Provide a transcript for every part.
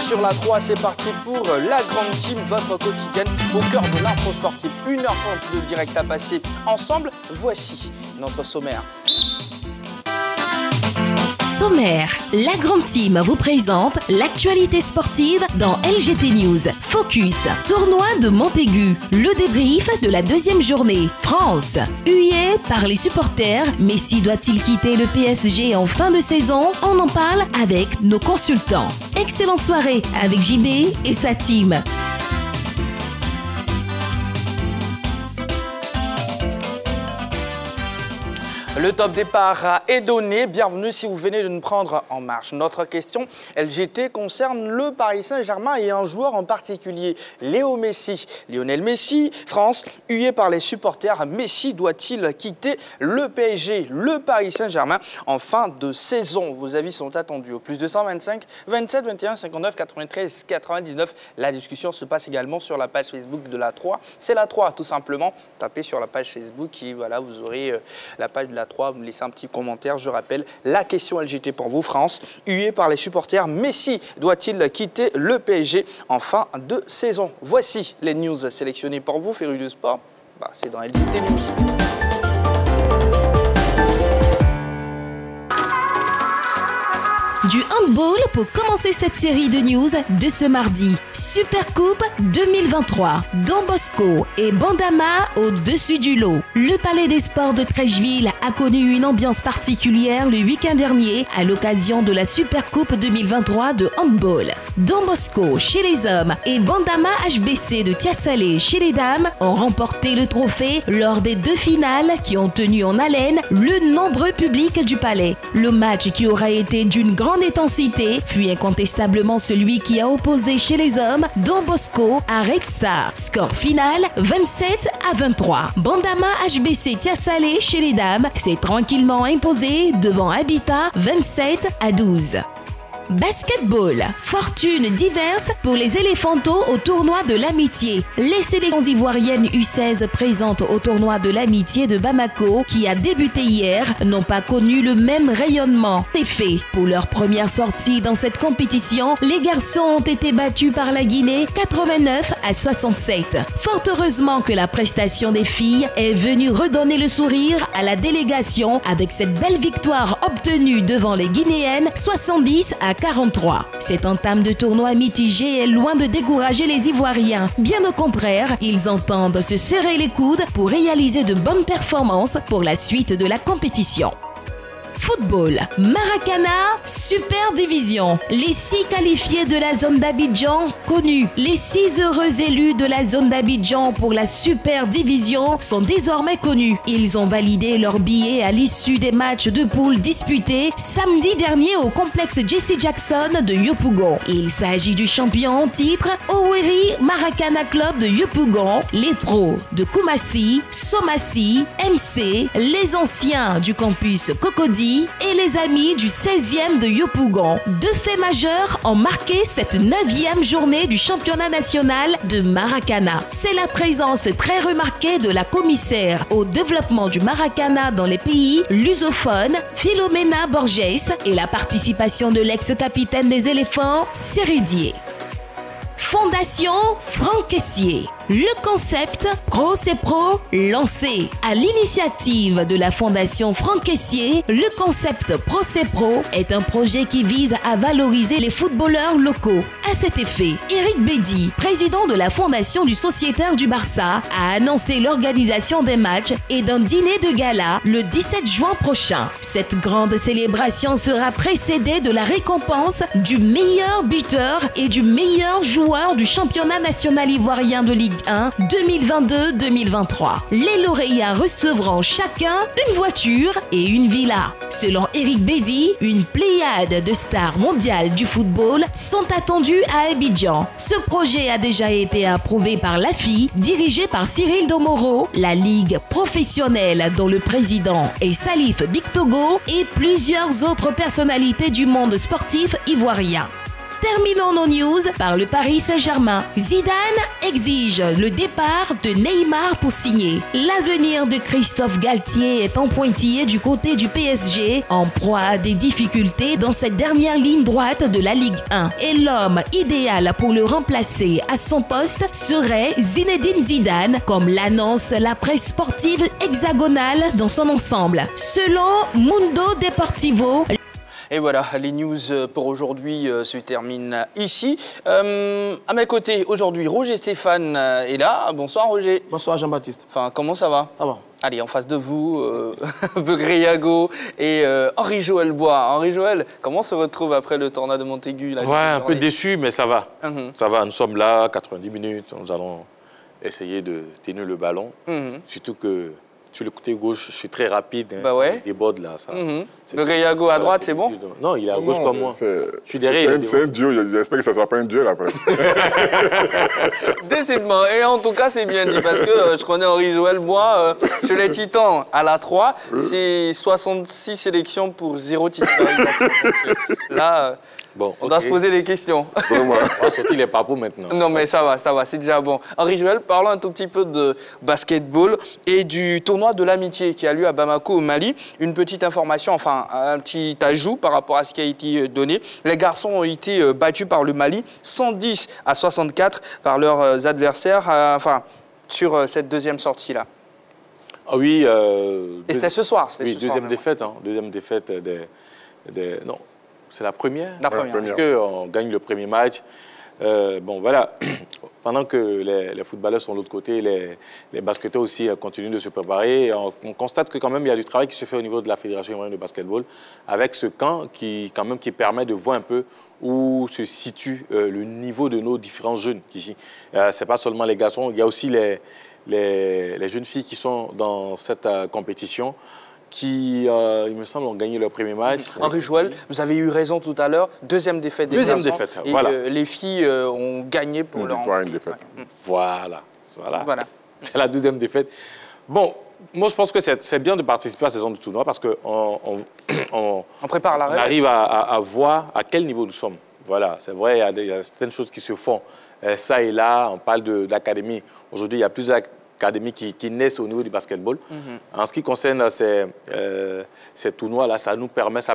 sur la 3, c'est parti pour la grande team, votre quotidienne au cœur de l'info sportive. 1h30 de direct à passer ensemble. Voici notre sommaire. Sommaire, la grande team vous présente l'actualité sportive dans LGT News. Focus, tournoi de Montaigu, le débrief de la deuxième journée. France, hué par les supporters, Messi doit-il quitter le PSG en fin de saison? On en parle avec nos consultants. Excellente soirée avec JB et sa team. Le top départ est donné. Bienvenue si vous venez de nous prendre en marche. Notre question LGT concerne le Paris Saint-Germain et un joueur en particulier, Léo Messi. Lionel Messi, France, hué par les supporters. Messi doit-il quitter le PSG, le Paris Saint-Germain en fin de saison? Vos avis sont attendus au plus 225 27 21 59 93 99. La discussion se passe également sur la page Facebook de la 3. C'est la 3 tout simplement. Tapez sur la page Facebook et voilà, vous aurez la page de la 3, vous me laissez un petit commentaire. Je rappelle la question LGT pour vous, France. Hué par les supporters, Messi doit-il quitter le PSG en fin de saison? Voici les news sélectionnées pour vous, férus de sport. C'est dans LGT News. Du handball pour commencer cette série de news de ce mardi. Supercoupe 2023. Don Bosco et Bandama au-dessus du lot. Le Palais des Sports de Trècheville a connu une ambiance particulière le week-end dernier à l'occasion de la Supercoupe 2023 de handball. Don Bosco chez les hommes et Bandama HBC de Tiassalé chez les dames ont remporté le trophée lors des deux finales qui ont tenu en haleine le nombreux public du Palais. Le match qui aura été d'une grande intensité fut incontestablement celui qui a opposé chez les hommes Don Bosco à Red Star. Score final 27-23. Bandama HBC Tiassalé chez les dames s'est tranquillement imposé devant Habitat 27-12. Basketball, fortune diverse pour les éléphantos au tournoi de l'amitié. Les sélections ivoiriennes U16 présentes au tournoi de l'amitié de Bamako, qui a débuté hier, n'ont pas connu le même rayonnement. En effet, pour leur première sortie dans cette compétition, les garçons ont été battus par la Guinée 89-67. Fort heureusement que la prestation des filles est venue redonner le sourire à la délégation avec cette belle victoire obtenue devant les Guinéennes 70-43. Cette entame de tournoi mitigé est loin de décourager les Ivoiriens. Bien au contraire, ils entendent se serrer les coudes pour réaliser de bonnes performances pour la suite de la compétition. Football, Maracana, Super Division. Les 6 qualifiés de la zone d'Abidjan connus. Les 6 heureux élus de la zone d'Abidjan pour la Super Division sont désormais connus. Ils ont validé leur billet à l'issue des matchs de poule disputés samedi dernier au complexe Jesse Jackson de Yopougon. Il s'agit du champion en titre, Owerri Maracana Club de Yopougon, les pros de Koumassi, Somassi, MC, les anciens du campus Cocody et les amis du 16e de Yopougon. Deux faits majeurs ont marqué cette 9e journée du championnat national de Maracana. C'est la présence très remarquée de la commissaire au développement du Maracana dans les pays lusophones, Philomena Borges, et la participation de l'ex-capitaine des éléphants, Céridier. Fondation Franck Caissier. Le concept Pro c'est Pro lancé à l'initiative de la Fondation Franck Caissier. Le concept Pro c'est Pro est un projet qui vise à valoriser les footballeurs locaux. À cet effet, Eric Bédi, président de la Fondation du Sociétaire du Barça, a annoncé l'organisation des matchs et d'un dîner de gala le 17 juin prochain. Cette grande célébration sera précédée de la récompense du meilleur buteur et du meilleur joueur du championnat national ivoirien de Ligue 1 2022-2023. Les lauréats recevront chacun une voiture et une villa. Selon Eric Bézi, une pléiade de stars mondiales du football sont attendues à Abidjan. Ce projet a déjà été approuvé par l'AFI, dirigé par Cyril Domoro, la ligue professionnelle dont le président est Salif Bictogo et plusieurs autres personnalités du monde sportif ivoirien. Terminons nos news par le Paris Saint-Germain. Zidane exige le départ de Neymar pour signer. L'avenir de Christophe Galtier est en pointillé du côté du PSG, en proie à des difficultés dans cette dernière ligne droite de la Ligue 1. Et l'homme idéal pour le remplacer à son poste serait Zinedine Zidane, comme l'annonce la presse sportive hexagonale dans son ensemble. Selon Mundo Deportivo, et voilà, les news pour aujourd'hui se terminent ici. À mes côtés, aujourd'hui, Roger Stéphane est là. Bonsoir, Roger. Bonsoir, Jean-Baptiste. Enfin, comment ça va? Ça va. Allez, en face de vous, Begreyago et Henri-Joël Bois. Henri-Joël, comment on se retrouve après le tornado de Montaigu là, ouais, un peu déçu, mais ça va. Ça va, nous sommes là, 90 minutes. Nous allons essayer de tenir le ballon. Surtout que sur le côté gauche, je suis très rapide. Hein, bah ouais. Il déborde là. Begreyago à droite, c'est bon? Non, il est à gauche comme moi. Je suis derrière. C'est un duo, j'espère que ça ne sera pas un duel après. Décidément. Et en tout cas, c'est bien dit parce que je connais Henri-Joël Bois. Chez les Titans, à la 3, c'est 66 sélections pour 0 titularisation. Là, bon, on doit se poser des questions. On va sortir les papous maintenant. Non, mais ça va, c'est déjà bon. Henri-Joël, parlons un tout petit peu de basketball et du tournoi de l'amitié qui a lieu à Bamako, au Mali. Une petite information, enfin, un petit ajout par rapport à ce qui a été donné. Les garçons ont été battus par le Mali, 110-64 par leurs adversaires, enfin, sur cette deuxième sortie-là. Ah oui. Et c'était ce soir, oui, deuxième défaite. Hein, deuxième défaite non. C'est la première. La première. Parce qu'on gagne le premier match. Bon, voilà. Pendant que les footballeurs sont de l'autre côté, les basketteurs aussi continuent de se préparer. On constate que quand même, il y a du travail qui se fait au niveau de la Fédération ivoirienne de basketball avec ce camp qui permet de voir un peu où se situe le niveau de nos différents jeunes ici. Ce n'est pas seulement les garçons, il y a aussi les jeunes filles qui sont dans cette compétition, qui, il me semble, ont gagné leur premier match. Henri-Joël, vous avez eu raison tout à l'heure. Deuxième défaite des garçons. Deuxième défaite, et voilà. Les filles ont gagné pour leur... Une défaite. Ouais. Voilà. C'est la deuxième défaite. Bon, moi, je pense que c'est bien de participer à ces genre de tournoi parce qu'on prépare la règle. On arrive à voir à quel niveau nous sommes. Voilà, c'est vrai, il y a certaines choses qui se font. Ça et là, on parle d'académie. Aujourd'hui, il y a plusieurs académies qui naissent au niveau du basketball. En ce qui concerne ces tournois-là, ça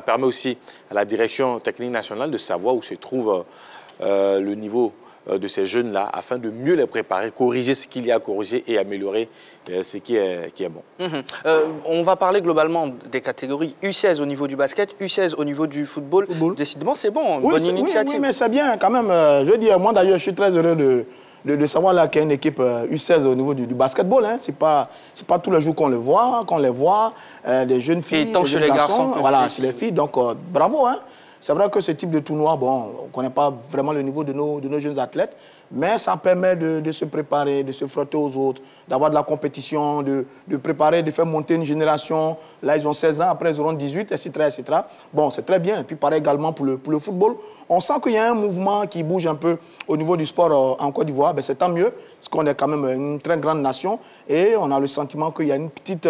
permet aussi à la direction technique nationale de savoir où se trouve le niveau de ces jeunes-là afin de mieux les préparer, corriger ce qu'il y a à corriger et améliorer ce qui est bon. On va parler globalement des catégories U16 au niveau du basket, U16 au niveau du football. Décidément, c'est bon, bonne initiative. Oui, mais c'est bien quand même. Je veux dire, moi d'ailleurs, je suis très heureux de savoir qu'il y a une équipe U16 au niveau du basketball. Hein. C'est pas tous les jours qu'on les voit, des jeunes filles, et tant chez les garçons. Voilà, chez les filles. Donc, bravo. Hein. C'est vrai que ce type de tournoi, bon, on ne connaît pas vraiment le niveau de nos jeunes athlètes, mais ça permet de se préparer, de se frotter aux autres, d'avoir de la compétition, de préparer, de faire monter une génération. Là, ils ont 16 ans, après ils auront 18, etc. Bon, c'est très bien. Et puis pareil également pour le football. On sent qu'il y a un mouvement qui bouge un peu au niveau du sport en Côte d'Ivoire. C'est tant mieux, parce qu'on est quand même une très grande nation. Et on a le sentiment qu'il y a une petite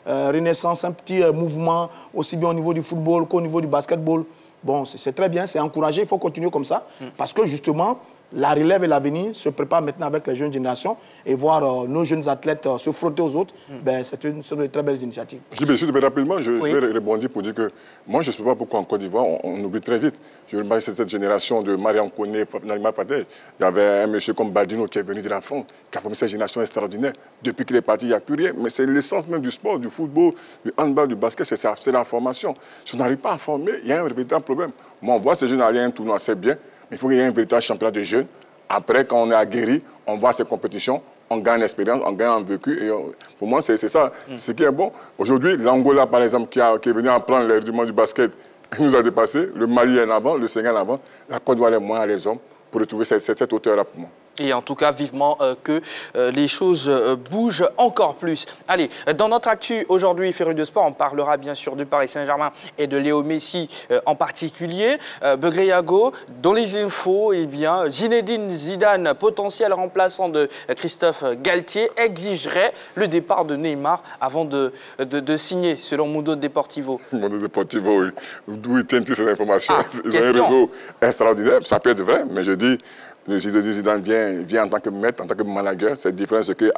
renaissance, un petit mouvement, aussi bien au niveau du football qu'au niveau du basketball. Bon, c'est très bien, c'est encouragé, il faut continuer comme ça, parce que justement, la relève et l'avenir se préparent maintenant avec les jeunes générations et voir nos jeunes athlètes se frotter aux autres, c'est une très belle initiative. Mais rapidement, je vais rebondir pour dire que moi, je ne sais pas pourquoi en Côte d'Ivoire, on oublie très vite. Je remarque cette génération de Mariam Koné, Nalima Fadel. Il y avait un monsieur comme Baldino qui est venu de la France, qui a formé cette génération extraordinaire. Depuis qu'il est parti, il n'y a plus rien. Mais c'est l'essence même du sport, du football, du handball, du basket, c'est la formation. Si on n'arrive pas à former, il y a un véritable problème. Moi, on voit ces jeunes aller à un tournoi, c'est bien. Il faut qu'il y ait un véritable championnat de jeunes. Après, quand on est aguerri, on voit ces compétitions, on gagne l'expérience, on gagne en vécu. Et pour moi, c'est ça. Ce qui est bon. Aujourd'hui, l'Angola, par exemple, qui est venu apprendre les rudiments du basket, nous a dépassé. Le Mali est en avant, le Sénégal en avant. La Côte d'Ivoire est moins à les hommes pour retrouver cette hauteur-là pour moi. Et en tout cas, vivement que les choses bougent encore plus. Allez, dans notre actu aujourd'hui, Féru de Sport, on parlera bien sûr du Paris Saint-Germain et de Léo Messi en particulier. Begriago, dans les infos, eh bien, Zinedine Zidane, potentiel remplaçant de Christophe Galtier, exigerait le départ de Neymar avant de signer, selon Mundo Deportivo. Mundo Deportivo, oui. D'où ils tiennent toutes ces informations. Ils ont un question. réseau extraordinaire, ça peut être vrai, mais je dis... Le Zidane vient en tant que maître, en tant que manager. C'est différent ce que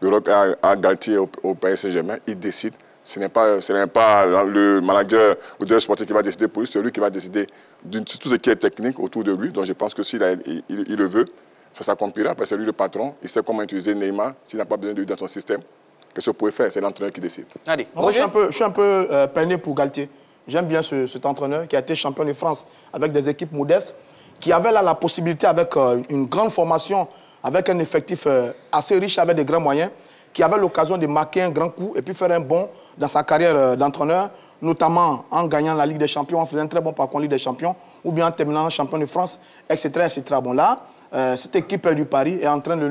l'Europe a Galtier au Paris Saint-Germain. Il décide. Ce n'est pas le manager ou le sportif qui va décider pour lui. C'est lui qui va décider de tout ce qui est technique autour de lui. Donc je pense que s'il le veut, ça s'accomplira parce que c'est lui le patron. Il sait comment utiliser Neymar. S'il n'a pas besoin de lui dans son système, qu'est-ce que vous pouvez faire? C'est l'entraîneur qui décide. Allez, moi, je suis un peu peiné pour Galtier. J'aime bien cet entraîneur qui a été champion de France avec des équipes modestes, qui avait là la possibilité, avec une grande formation, avec un effectif assez riche, avec des grands moyens, qui avait l'occasion de marquer un grand coup et puis faire un bond dans sa carrière d'entraîneur, notamment en gagnant la Ligue des Champions, en faisant un très bon parcours en Ligue des Champions, ou bien en terminant champion de France, etc. etc. Bon là, cette équipe du Paris est en train de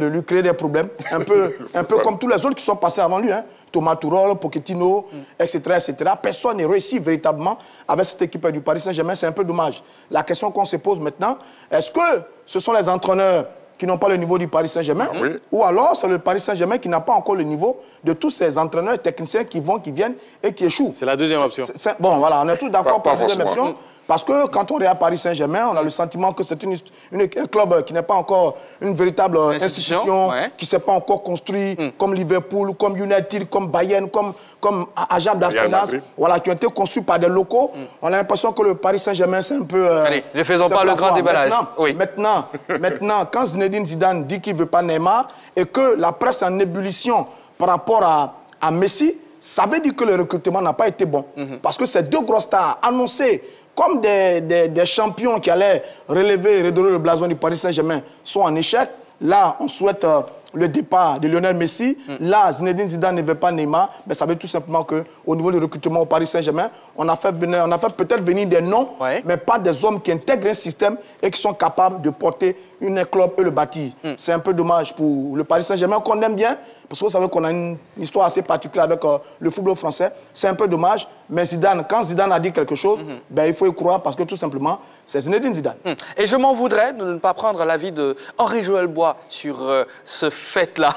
lui créer des problèmes, un peu comme tous les autres qui sont passés avant lui, hein. Thomas Tuchel, Pochettino, etc., etc. Personne n'est réussi véritablement avec cette équipe du Paris Saint-Germain. C'est un peu dommage. La question qu'on se pose maintenant, est-ce que ce sont les entraîneurs qui n'ont pas le niveau du Paris Saint-Germain, ou alors c'est le Paris Saint-Germain qui n'a pas encore le niveau de tous ces entraîneurs techniciens qui viennent et qui échouent? C'est la deuxième option. Bon, voilà, on est tous d'accord pour la deuxième option. Parce que quand on regarde Paris Saint-Germain, on a le sentiment que c'est un club qui n'est pas encore une véritable institution, qui ne s'est pas encore construit comme Liverpool, comme United, comme Bayern, comme Ajax d'Amsterdam, voilà, qui ont été construits par des locaux. On a l'impression que le Paris Saint-Germain, c'est un peu... Allez, ne faisons pas le grand déballage. Maintenant, quand Zinedine Zidane dit qu'il ne veut pas Neymar et que la presse est en ébullition par rapport à Messi, ça veut dire que le recrutement n'a pas été bon. Parce que ces deux grosses stars annoncées comme des champions qui allaient relever et redorer le blason du Paris Saint-Germain sont en échec. Là, on souhaite le départ de Lionel Messi. Là, Zinedine Zidane ne veut pas Neymar. Ben, ça veut tout simplement qu'au niveau du recrutement au Paris Saint-Germain, on a fait peut-être venir des noms, mais pas des hommes qui intègrent un système et qui sont capables de porter une club et le bâtir. C'est un peu dommage pour le Paris Saint-Germain qu'on aime bien, parce que vous savez qu'on a une histoire assez particulière avec le football français. C'est un peu dommage, mais quand Zidane a dit quelque chose, ben, il faut y croire parce que tout simplement, c'est Zinedine Zidane. Et je m'en voudrais de ne pas prendre l'avis de Henri-Joël Bois sur ce fait-là.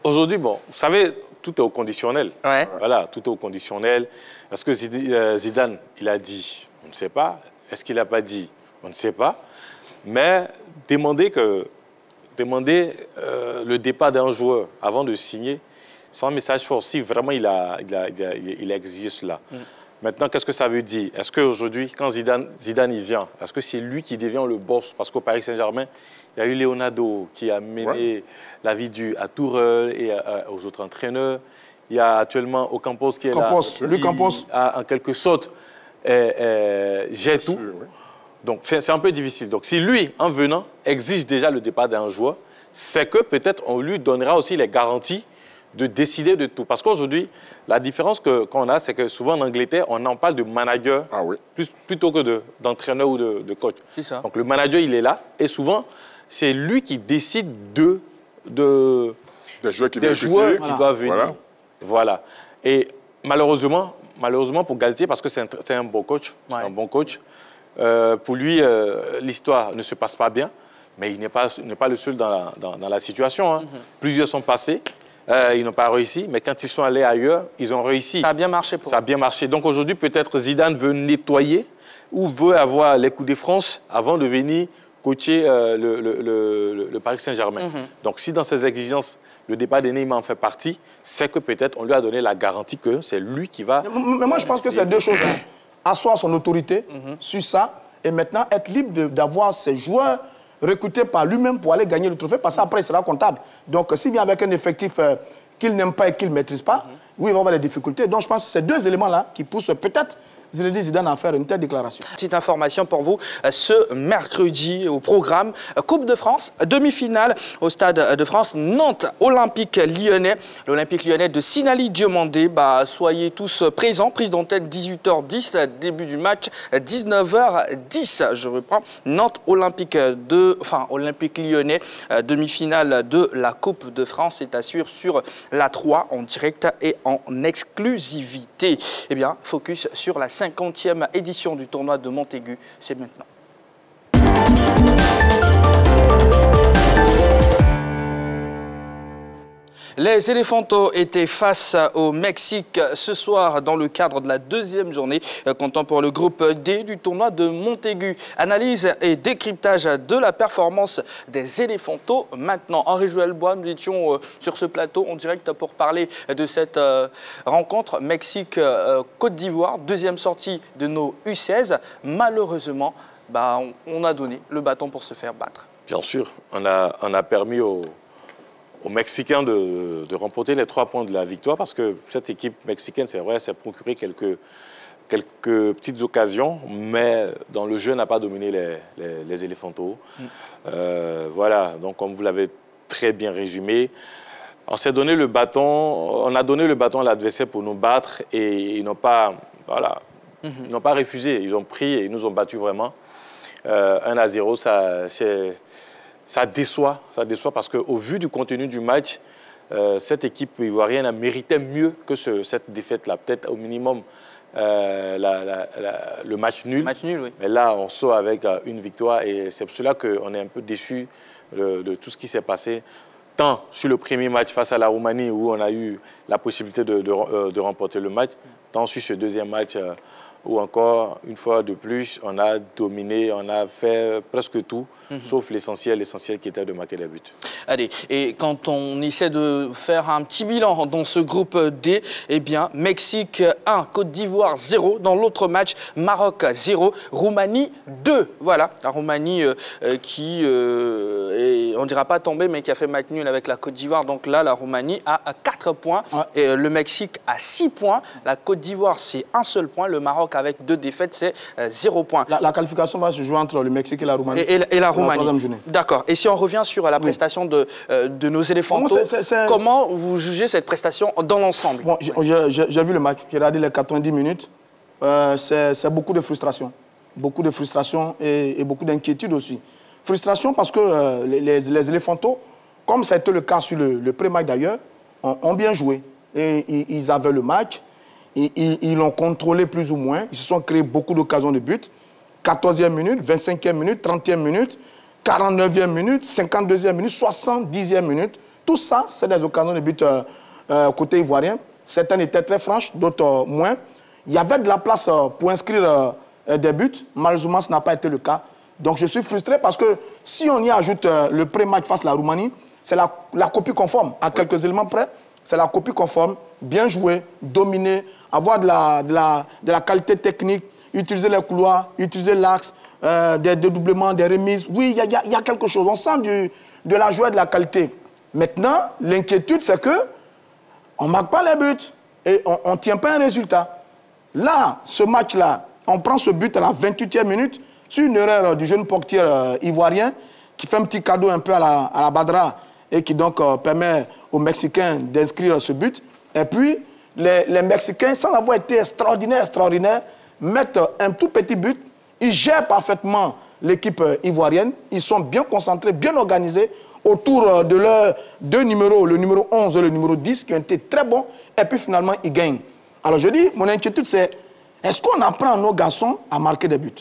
Aujourd'hui, bon, vous savez, tout est au conditionnel. Voilà, tout est au conditionnel. Est-ce que Zidane, il a dit? On ne sait pas. Est-ce qu'il n'a pas dit? On ne sait pas. Mais demander le départ d'un joueur avant de signer, c'est un message fort. Si vraiment il a exigé cela. Maintenant, qu'est-ce que ça veut dire? Est-ce qu'aujourd'hui, quand Zidane y vient, est-ce que c'est lui qui devient le boss? Parce qu'au Paris Saint-Germain, il y a eu Leonardo qui a mené la vie due à Tuchel et aux autres entraîneurs. Il y a actuellement Ocampos qui est là. Qui a en quelque sorte j'ai tout. Donc, c'est un peu difficile. Donc, si lui, en venant, exige déjà le départ d'un joueur, c'est que peut-être on lui donnera aussi les garanties de décider de tout. Parce qu'aujourd'hui, la différence qu'on a, c'est que souvent en Angleterre, on en parle de manager plutôt que d'entraîneur ou de coach. C'est ça. Donc, le manager, il est là. Et souvent, c'est lui qui décide des joueurs qui doivent venir. Voilà. Et malheureusement pour Galtier, parce que c'est un bon coach, un bon coach, pour lui, l'histoire ne se passe pas bien, mais il n'est pas le seul dans la situation. Plusieurs sont passés, ils n'ont pas réussi, mais quand ils sont allés ailleurs, ils ont réussi. Ça a bien marché pour eux. Ça a bien marché. Donc aujourd'hui, peut-être Zidane veut nettoyer ou veut avoir les coups de France avant de venir coacher le Paris Saint-Germain. Donc si dans ses exigences, le départ de Neymar en fait partie, c'est que peut-être on lui a donné la garantie que c'est lui qui va... Mais moi, je pense que c'est deux choses. Asseoir son autorité sur ça et maintenant être libre d'avoir ses joueurs recrutés par lui-même pour aller gagner le trophée parce qu'après, il sera comptable. Donc, s'il vient avec un effectif qu'il n'aime pas et qu'il ne maîtrise pas, oui, il va avoir des difficultés. Donc je pense que c'est deux éléments-là qui poussent peut-être Zinedine Zidane à faire une telle déclaration. Petite information pour vous, ce mercredi au programme, Coupe de France, demi-finale au Stade de France, Nantes Olympique Lyonnais. L'Olympique Lyonnais de Sinali Diomandé, soyez tous présents, prise d'antenne 18h10, début du match 19h10. Je reprends, Nantes Olympique Lyonnais, demi-finale de la Coupe de France, c'est à suivre sur la 3 en direct et en exclusivité. Eh bien, focus sur la 50e édition du tournoi de Montaigu, c'est maintenant. Les Elephantos étaient face au Mexique ce soir dans le cadre de la deuxième journée, comptant pour le groupe D du tournoi de Montaigu. Analyse et décryptage de la performance des Elephantos. Maintenant, Henri-Joël Bois, nous étions sur ce plateau en direct pour parler de cette rencontre Mexique-Côte d'Ivoire, deuxième sortie de nos U16. Malheureusement, on a donné le bâton pour se faire battre. Bien sûr, on a permis aux Mexicains de remporter les 3 points de la victoire parce que cette équipe mexicaine, c'est vrai, s'est procuré quelques petites occasions, mais dans le jeu, n'a pas dominé les Elephantos. Voilà, donc comme vous l'avez très bien résumé, on a donné le bâton à l'adversaire pour nous battre et ils n'ont pas, ils n'ont pas refusé, ils ont pris et ils nous ont battus vraiment. 1-0, ça déçoit parce qu'au vu du contenu du match, cette équipe ivoirienne a mérité mieux que cette défaite-là. Peut-être au minimum le match nul. Oui. Mais là, on sort avec une victoire et c'est pour cela qu'on est un peu déçu de tout ce qui s'est passé. Tant sur le premier match face à la Roumanie où on a eu la possibilité de remporter le match, tant sur ce deuxième match où encore, une fois de plus, on a dominé, on a fait presque tout, sauf l'essentiel qui était de marquer les buts. Allez, et quand on essaie de faire un petit bilan dans ce groupe D, eh bien, Mexique 1, Côte d'Ivoire 0, dans l'autre match, Maroc 0, Roumanie 2. Voilà, la Roumanie qui, on ne dira pas tombée, mais qui a fait match nul avec la Côte d'Ivoire. Donc là, la Roumanie a 4 points, et le Mexique a 6 points, la Côte d'Ivoire, c'est un seul point, le Maroc avec 2 défaites, c'est 0 points. La qualification va se jouer entre le Mexique et la Roumanie. Et la Roumanie. D'accord. Et si on revient sur la prestation de nos Elephantos, comment vous jugez cette prestation dans l'ensemble? Bon, j'ai vu le match, j'ai regardé les 90 minutes. C'est beaucoup de frustration. Beaucoup de frustration et beaucoup d'inquiétude aussi. Frustration parce que les Elephantos, comme ça a été le cas sur le pré-match d'ailleurs, ont bien joué. Et ils avaient le match. Ils l'ont contrôlé plus ou moins. Ils se sont créés beaucoup d'occasions de but. 14e minute, 25e minute, 30e minute, 49e minute, 52e minute, 70e minute. Tout ça, c'est des occasions de but côté ivoirien. Certaines étaient très franches, d'autres moins. Il y avait de la place pour inscrire des buts. Malheureusement, ce n'a pas été le cas. Donc, je suis frustré parce que si on y ajoute le pré-match face à la Roumanie, c'est la copie conforme à quelques éléments près. C'est la copie conforme, bien jouer, dominer, avoir de la qualité technique, utiliser les couloirs, utiliser l'axe, des dédoublements, des remises. Oui, il y a quelque chose. On sent de la joie et de la qualité. Maintenant, l'inquiétude, c'est qu'on ne marque pas les buts et on ne tient pas un résultat. Là, ce match-là, on prend ce but à la 28e minute sur une erreur du jeune portier ivoirien qui fait un petit cadeau un peu à la Badra et qui donc permet aux Mexicains d'inscrire ce but. Et puis, les Mexicains, sans avoir été extraordinaires, mettent un tout petit but. Ils gèrent parfaitement l'équipe ivoirienne. Ils sont bien concentrés, bien organisés autour de leurs 2 numéros, le numéro 11 et le numéro 10, qui ont été très bons. Et puis, finalement, ils gagnent. Alors, je dis, mon inquiétude, c'est est-ce qu'on apprend à nos garçons à marquer des buts?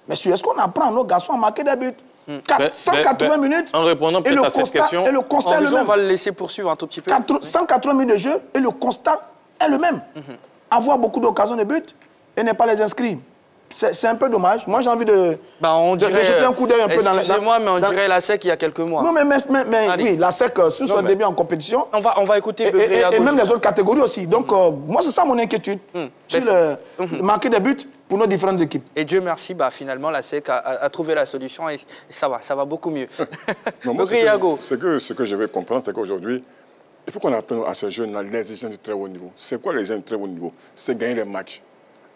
Monsieur, est-ce qu'on apprend à nos garçons à marquer des buts? 180 minutes. En répondant peut-être à cette question, et le constat est le même. On va le laisser poursuivre un tout petit peu. 180 minutes de jeu et le constat est le même. Avoir beaucoup d'occasions de but et ne pas les inscrire. C'est un peu dommage. Moi, j'ai envie de jeter un coup d'œil un peu dans la... Excusez-moi, mais on dirait la SEC il y a quelques mois. Non, mais oui, la SEC, sur son début en compétition... On va écouter... Et même les autres catégories aussi. Donc, moi, c'est ça mon inquiétude. Sur marquer des buts pour nos différentes équipes. Et Dieu merci, finalement, la SEC a trouvé la solution et ça va beaucoup mieux. Non, moi, ce que je vais comprendre, c'est qu'aujourd'hui, Il faut qu'on apprenne à ces jeunes-là l'exigence du très haut niveau. C'est quoi l'exigence du très haut niveau? C'est gagner les matchs.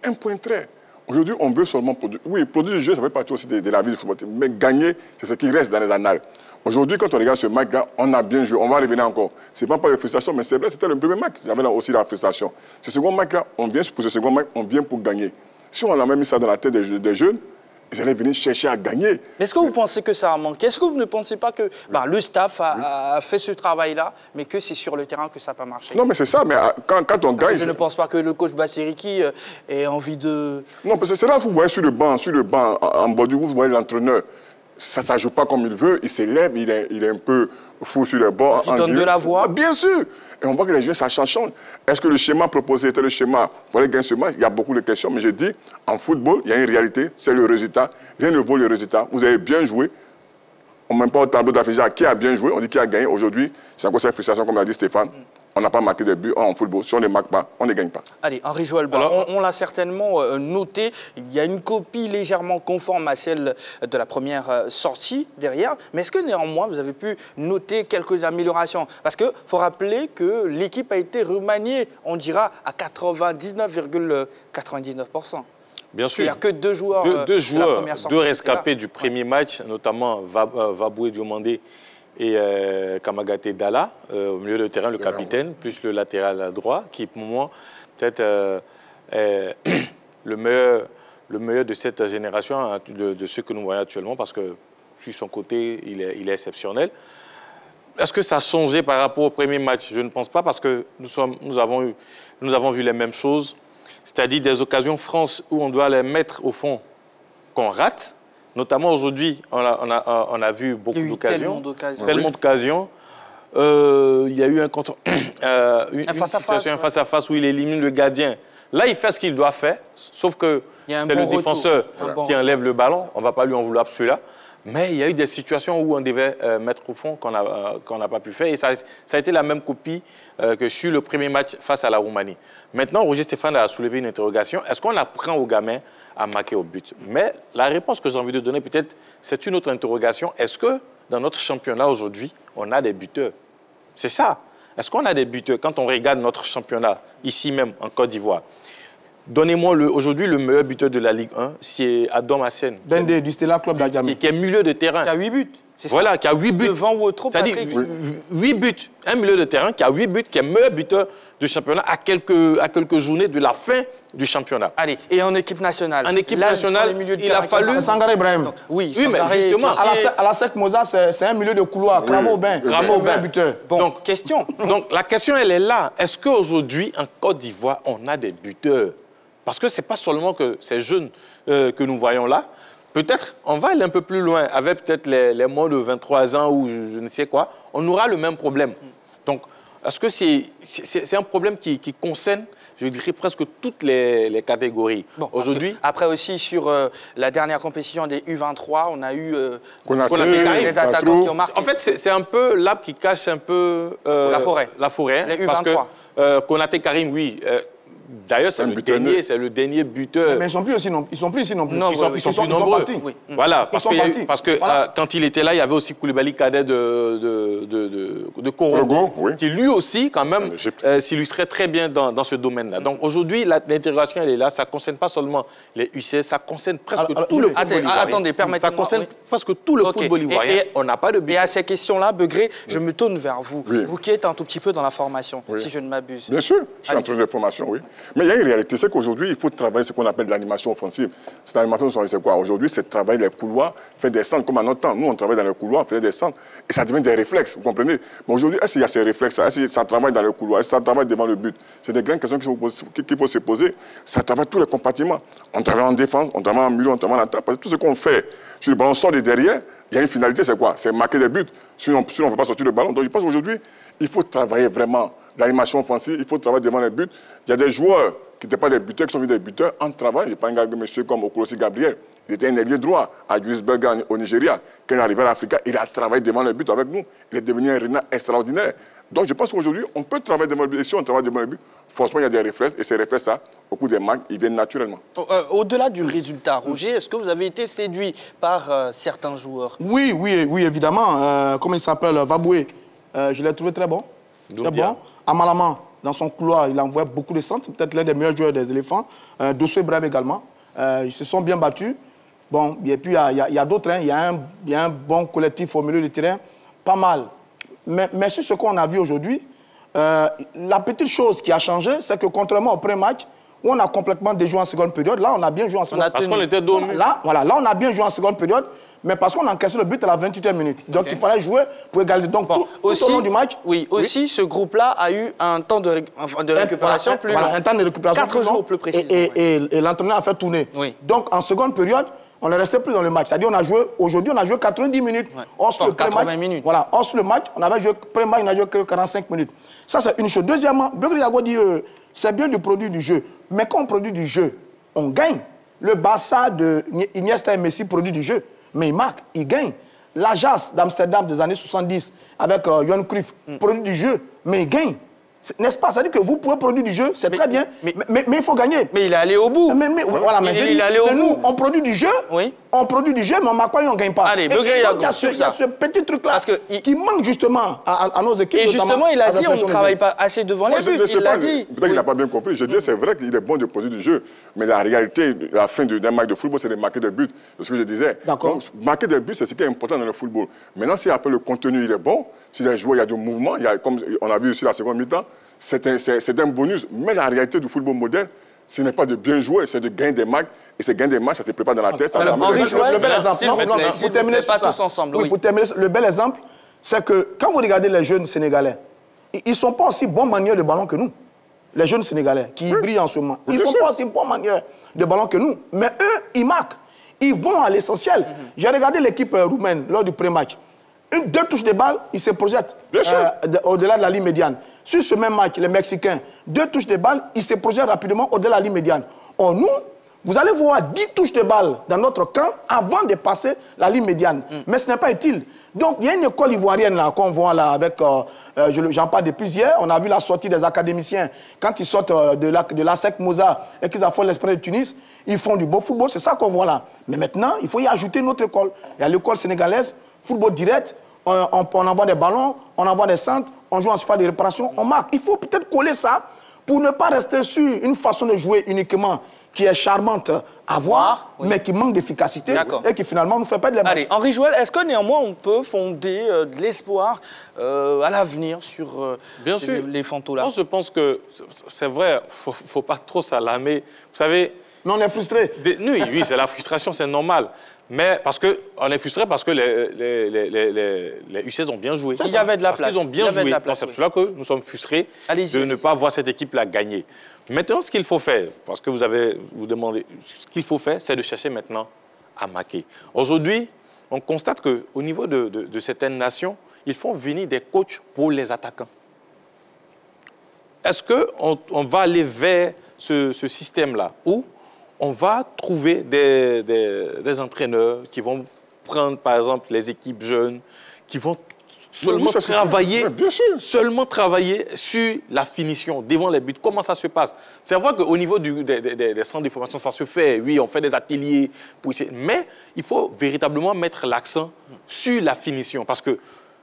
Un point très. Aujourd'hui, on veut seulement produire. Oui, produire du jeu, ça fait partie aussi de la vie du football. Mais gagner, c'est ce qui reste dans les annales. Aujourd'hui, quand on regarde ce match-là, on a bien joué. On va revenir encore. Ce n'est pas de frustration, mais c'est vrai, c'était le premier match. Il y avait aussi la frustration. Ce second match-là, on vient pour ce second match, on vient pour gagner. Si on a même mis ça dans la tête des jeunes, ils allaient venir chercher à gagner. Est-ce que vous pensez que ça a manqué? Est-ce que vous ne pensez pas que le staff a fait ce travail-là, mais que c'est sur le terrain que ça n'a pas marché? Non, mais c'est ça. Mais quand on gagne... Je ne pense pas que le coach Bassiriki ait envie de... Non, parce que c'est là que vous voyez sur le banc en bas du bout, vous voyez l'entraîneur. Ça ne joue pas comme il veut, il s'élève, il est un peu fou sur les bords. Il donne de la voix. Bien sûr. Et on voit que les jeunes, ça change. Est-ce que le schéma proposé était le schéma pour aller gagner ce match? Il y a beaucoup de questions, mais je dis, en football, il y a une réalité, c'est le résultat. Rien ne vaut le résultat. Vous avez bien joué. On ne met pas au tableau d'affichage qui a bien joué, on dit qui a gagné. Aujourd'hui, c'est encore cette frustration, comme l'a dit Stéphane. On n'a pas marqué de but en football. Si on ne marque pas, on ne gagne pas. Allez, Henri Joël Blanc, on l'a certainement noté. Il y a une copie légèrement conforme à celle de la première sortie derrière. Mais est-ce que néanmoins, vous avez pu noter quelques améliorations? Parce qu'il faut rappeler que l'équipe a été remaniée, on dira, à 99,99%. Bien sûr. Il n'y a que deux joueurs, deux joueurs, deux rescapés du premier ouais. match, notamment Vaboué Diomandé et Kamagaté Dalla, au milieu de terrain, le capitaine, plus le latéral droit, qui pour moi, peut-être est le meilleur de cette génération, de ceux que nous voyons actuellement, parce que sur son côté, il est exceptionnel. Est-ce que ça a changé par rapport au premier match? Je ne pense pas, parce que nous avons vu les mêmes choses, c'est-à-dire des occasions franches où on doit les mettre au fond, qu'on rate. Notamment aujourd'hui, on a vu beaucoup d'occasions. Tellement d'occasions. Il y a eu une situation face-à-face où il élimine le gardien. Là, il fait ce qu'il doit faire, sauf que c'est le défenseur qui enlève le ballon. On ne va pas lui en vouloir pour celui-là. Mais il y a eu des situations où on devait mettre au fond qu'on n'a pas pu faire. Et ça a été la même copie que sur le premier match face à la Roumanie. Maintenant, Roger Stéphane a soulevé une interrogation. Est-ce qu'on apprend aux gamins à marquer au but? Mais la réponse que j'ai envie de donner, peut-être, c'est une autre interrogation. Est-ce que dans notre championnat aujourd'hui, on a des buteurs? C'est ça. Est-ce qu'on a des buteurs? Quand on regarde notre championnat, ici même, en Côte d'Ivoire, donnez-moi aujourd'hui le meilleur buteur de la Ligue 1, c'est Adam Hassen. Dende, du Stella Club d'Adjamé. Qui est milieu de terrain. Qui a 8 buts. Voilà, qui a 8 buts. Devant Wotro, c'est-à-dire 8 buts. Un milieu de terrain qui a 8 buts, qui est meilleur buteur du championnat à quelques journées de la fin du championnat. Allez, et en équipe nationale? En équipe nationale, il a fallu... Sangaré Ibrahim. Oui, mais justement... À la Sec Moza, c'est un milieu de couloir. Cramo Aubin. Buteur. Bon, donc, question. Donc, la question, elle est là. Est-ce qu'aujourd'hui, en Côte d'Ivoire, on a des buteurs? Parce que ce n'est pas seulement que ces jeunes que nous voyons là. Peut-être, on va aller un peu plus loin, avec peut-être les moins de 23 ans ou je ne sais quoi, on aura le même problème. Donc, est-ce que c'est un problème qui concerne, je dirais, presque toutes les catégories? Bon, aujourd'hui. Après aussi, sur la dernière compétition des U23, on a eu des attaquants qui ont marqué. En fait, c'est un peu l'arbre qui cache un peu la forêt. Les U23. Parce que Konaté Karim, oui... D'ailleurs, c'est le dernier buteur. Mais ils ne sont plus ici non plus. Non, ils sont plus nombreux. Partis. Oui. Voilà, parce que quand il était là, il y avait aussi Koulibaly Cadet de Korogo, qui lui aussi, quand même, s'illustrait très bien dans ce domaine-là. Donc aujourd'hui, l'interrogation, elle est là. Ça ne concerne pas seulement les UC, ça concerne presque tout le football ivoirien. Attendez, permettez-moi. Ça concerne presque tout le football ivoirien. On n'a pas de but. Et à ces questions-là, Begré, je me tourne vers vous. Vous qui êtes un tout petit peu dans la formation, si je ne m'abuse. Bien sûr, je suis en train de formation, oui. Mais il y a une réalité, c'est qu'aujourd'hui, il faut travailler ce qu'on appelle l'animation offensive. Cette animation, c'est quoi? Aujourd'hui, c'est travailler les couloirs, faire des centres comme à notre temps. Nous, on travaille dans les couloirs, on fait des centres, et ça devient des réflexes, vous comprenez? Mais aujourd'hui, est-ce qu'il y a ces réflexes-là? Est-ce que ça travaille dans les couloirs? Est-ce que ça travaille devant le but? C'est des grandes questions qu'il faut se poser. Ça travaille tous les compartiments. On travaille en défense, on travaille en milieu, on travaille en attaque. Parce que tout ce qu'on fait sur le ballon sort de derrière, il y a une finalité, c'est quoi? C'est marquer des buts. Sinon, on ne veut pas sortir le ballon. Donc, je pense qu'aujourd'hui, il faut travailler vraiment l'animation offensive, il faut travailler devant les buts. Il y a des joueurs qui n'étaient pas des buteurs, qui sont venus des buteurs en travail. Je prends un monsieur comme Okolosi Gabriel. Il était un ailier droit à Duisburg au Nigeria. Quand il est arrivé à l'Afrique, il a travaillé devant le but avec nous. Il est devenu un renard extraordinaire. Donc je pense qu'aujourd'hui, on peut travailler devant le but. Et si on travaille devant le but, forcément, il y a des réflexes. Et ces réflexes-là, au cours des matchs, ils viennent naturellement. Au-delà du résultat, Roger, est-ce que vous avez été séduit par certains joueurs? Oui, évidemment. Comment il s'appelle? Vaboué. Je l'ai trouvé très bon. C'est bon. Amalaman, dans son couloir, il envoie beaucoup de centres. C'est peut-être l'un des meilleurs joueurs des éléphants. Dosso Ibrahim également. Ils se sont bien battus. Bon, et puis il y a d'autres. Hein. Il y a un bon collectif au milieu du terrain. Pas mal. Mais sur ce qu'on a vu aujourd'hui, la petite chose qui a changé, c'est que contrairement au pré-match, où on a complètement déjoué en seconde période, là, on a bien joué en seconde période. Parce qu'on était dominé. Là, on a bien joué en seconde période, mais parce qu'on a encaissé le but à la 28e minute. Donc, il fallait jouer pour égaliser. Donc, tout au long du match... Oui, aussi, ce groupe-là a eu un temps de récupération plus long. Un temps de récupération 4 jours plus précisément. Et l'entraîneur a fait tourner. Oui. Donc, en seconde période, on est resté plus dans le match. C'est-à-dire, aujourd'hui, on a joué 90 minutes. Ouais. Or, sur le 80 minutes. Voilà. Or, sur le match, on avait joué pré-match, on a joué que 45 minutes. Ça, c'est une chose. Deuxièmement, Beugri Yago dit c'est bien du produit du jeu. Mais quand on produit du jeu, on gagne. Le Barça de Iniesta et Messi produit du jeu. Mais il marque, il gagne. L'Ajax d'Amsterdam des années 70 avec Johan Cruyff produit du jeu, mais il gagne. N'est-ce pas? C'est-à-dire que vous pouvez produire du jeu, c'est très bien, mais il faut gagner. Mais il est allé au bout. Voilà, il est allé au bout. Nous, on produit du jeu, on produit du jeu, mais on ne marque pas et on ne gagne pas. Allez, il y a ce petit truc-là qui manque justement à nos équipes. Et justement, il a dit on ne travaille pas assez devant les buts. Il l'a dit. Peut-être qu'il n'a pas bien compris. Je dis c'est vrai qu'il est bon de produire du jeu, mais la réalité, la fin d'un match de football, c'est de marquer des buts. C'est ce que je disais. D'accord. Marquer des buts, c'est ce qui est important dans le football. Maintenant, si après le contenu il est bon, si les joueurs, il y a du mouvement, comme on a vu ici la seconde mi-temps, c'est un bonus. Mais la réalité du football moderne, ce n'est pas de bien jouer, c'est de gagner des matchs. Et c'est gagner des matchs, ça se prépare dans la tête. Alors, le bel exemple, pour terminer pas tous ensemble. Oui, pour terminer, le bel exemple, c'est que quand vous regardez les jeunes Sénégalais, ils ne sont pas aussi bons manieurs de ballon que nous. Les jeunes Sénégalais qui brillent en ce moment. Ils ne sont pas aussi bons manieurs de ballon que nous. Mais eux, ils marquent. Ils vont à l'essentiel. J'ai regardé l'équipe roumaine lors du pré-match. Deux touches de balle, ils se projettent au-delà de la ligne médiane. Sur ce même match, les Mexicains, 2 touches de balle, ils se projettent rapidement au-delà de la ligne médiane. Or, nous, vous allez voir 10 touches de balle dans notre camp avant de passer la ligne médiane. Mais ce n'est pas utile. Donc, il y a une école ivoirienne là qu'on voit là avec, j'en parle depuis hier, on a vu la sortie des académiciens. Quand ils sortent de la SEC Moza et qu'ils affrontent l'Espoir de Tunis, ils font du beau football, c'est ça qu'on voit là. Mais maintenant, il faut y ajouter une autre école. Il y a l'école sénégalaise, football direct, on envoie des ballons, on envoie des centres, on joue en surface de réparation, on marque. Il faut peut-être coller ça pour ne pas rester sur une façon de jouer uniquement qui est charmante à voir, mais qui manque d'efficacité et qui finalement ne fait pas de la match. Allez, Henri Joël, est-ce que néanmoins on peut fonder de l'espoir à l'avenir sur les Fantômes là? Je pense que c'est vrai, il ne faut pas trop s'alarmer. Vous savez... Non, on est frustré. Oui, c'est la frustration, c'est normal. Mais on est frustré parce que les U16 ont bien joué. Il y avait de la place. Parce qu'ils ont bien joué. C'est pour cela que nous sommes frustrés de ne pas voir cette équipe-là gagner. Maintenant, ce qu'il faut faire, parce que vous demandez, ce qu'il faut faire, c'est de chercher maintenant à marquer. Aujourd'hui, on constate qu'au niveau de certaines nations, ils font venir des coachs pour les attaquants. Est-ce qu'on va aller vers ce système-là où on va trouver des entraîneurs qui vont prendre, par exemple, les équipes jeunes, qui vont seulement travailler sur la finition devant les buts. Comment ça se passe? C'est vrai qu'au niveau des centres de formation, ça se fait. Oui, on fait des ateliers. Mais il faut véritablement mettre l'accent sur la finition. Parce que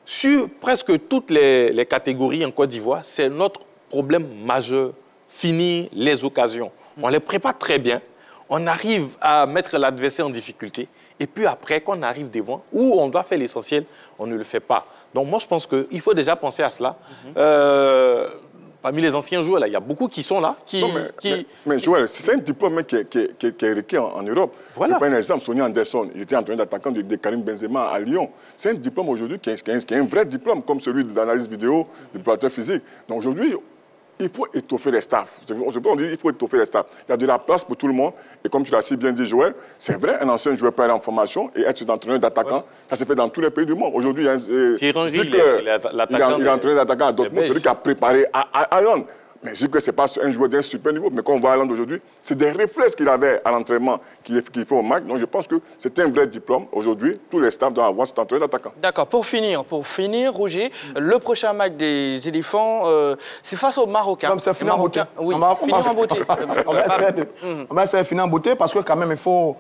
sur presque toutes les catégories en Côte d'Ivoire, c'est notre problème majeur, finir les occasions. On les prépare très bien. On arrive à mettre l'adversaire en difficulté. Et puis après, quand on arrive devant, où on doit faire l'essentiel, on ne le fait pas. Donc moi, je pense qu'il faut déjà penser à cela. Parmi les anciens joueurs, là, il y a beaucoup qui sont là. Mais Joël, c'est un diplôme qui est requis en Europe. Voilà. Je prends un exemple, Sonny Anderson, il était entraîneur d'attaquant de Karim Benzema à Lyon. C'est un diplôme aujourd'hui qui est un vrai diplôme, comme celui d'analyse vidéo, de préparateur physique. Donc aujourd'hui, il faut étoffer les staffs. On dit il faut étoffer les staffs. Il y a de la place pour tout le monde. Et comme tu l'as si bien dit, Joël, c'est vrai, un ancien joueur peut aller en formation et être entraîneur d'attaquant. Ça se fait dans tous les pays du monde. Aujourd'hui, il y a il est entraîneur d'attaquant à Dortmund, celui qui a préparé à Londres. Mais je dis que ce n'est pas un joueur d'un super niveau. Mais quand on voit à Londres aujourd'hui, c'est des réflexes qu'il avait à l'entraînement qu'il fait au match. Donc je pense que c'est un vrai diplôme. Aujourd'hui, tous les staffs doivent avoir cet entraîneur d'attaquant. D'accord. Pour finir, Roger, le prochain match des éléphants, c'est face aux Marocains. Comme c'est fini en beauté. Oui, finir en beauté. On va essayer de finir en beauté parce que quand même, il faut...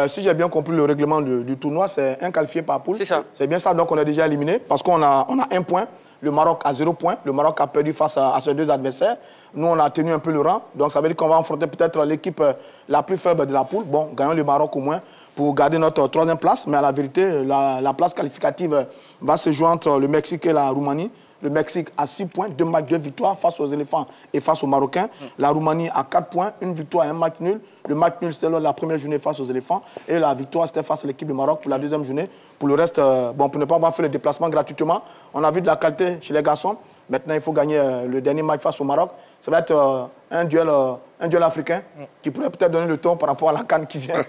si j'ai bien compris le règlement du tournoi, c'est un qualifié par poule. C'est ça. C'est bien ça, donc on est déjà éliminé parce qu'on a un point Le Maroc a 0 point. Le Maroc a perdu face à ses deux adversaires. Nous, on a tenu un peu le rang. Donc, ça veut dire qu'on va affronter peut-être l'équipe la plus faible de la poule. Bon, gagnons le Maroc au moins pour garder notre 3e place. Mais à la vérité, la place qualificative va se jouer entre le Mexique et la Roumanie. Le Mexique a 6 points, 2 matchs, 2 victoires face aux éléphants et face aux Marocains. La Roumanie a 4 points, 1 victoire et 1 match nul. Le match nul, c'est la première journée face aux éléphants. Et la victoire, c'était face à l'équipe du Maroc pour la 2e journée. Pour le reste, bon, pour ne pas avoir fait le déplacement gratuitement, on a vu de la qualité chez les garçons. Maintenant, il faut gagner le dernier match face au Maroc. Ça va être un duel africain qui pourrait peut-être donner le ton par rapport à la CAN qui vient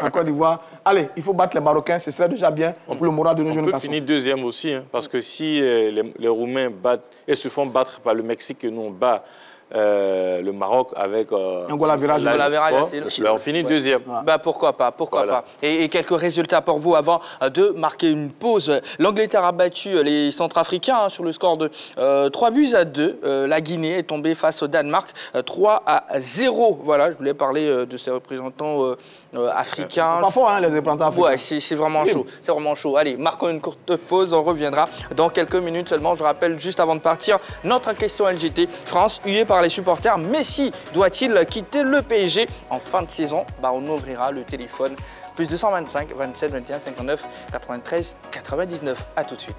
en Côte d'Ivoire. Allez, il faut battre les Marocains, ce serait déjà bien pour le moral de nos jeunes garçons. On peut finir 2e aussi, hein, parce que si les Roumains battent et se font battre par le Mexique et nous on bat le Maroc avec un goal à virage, on finit 2e. Bah, pourquoi pas, pourquoi pas. Et quelques résultats pour vous avant de marquer une pause. L'Angleterre a battu les Centrafricains hein, sur le score de 3-2. La Guinée est tombée face au Danemark 3-0. Voilà, je voulais parler de ces représentants africains. C'est pas fort, hein, les représentants africains. Ouais, c'est vraiment chaud. C'est vraiment chaud. Allez, marquons une courte pause. On reviendra dans quelques minutes seulement. Je rappelle juste avant de partir notre question LGT. France huée par les supporters. Messi doit-il quitter le PSG en fin de saison? Bah, on ouvrira le téléphone. Plus 225 27 21 59 93 99. À tout de suite.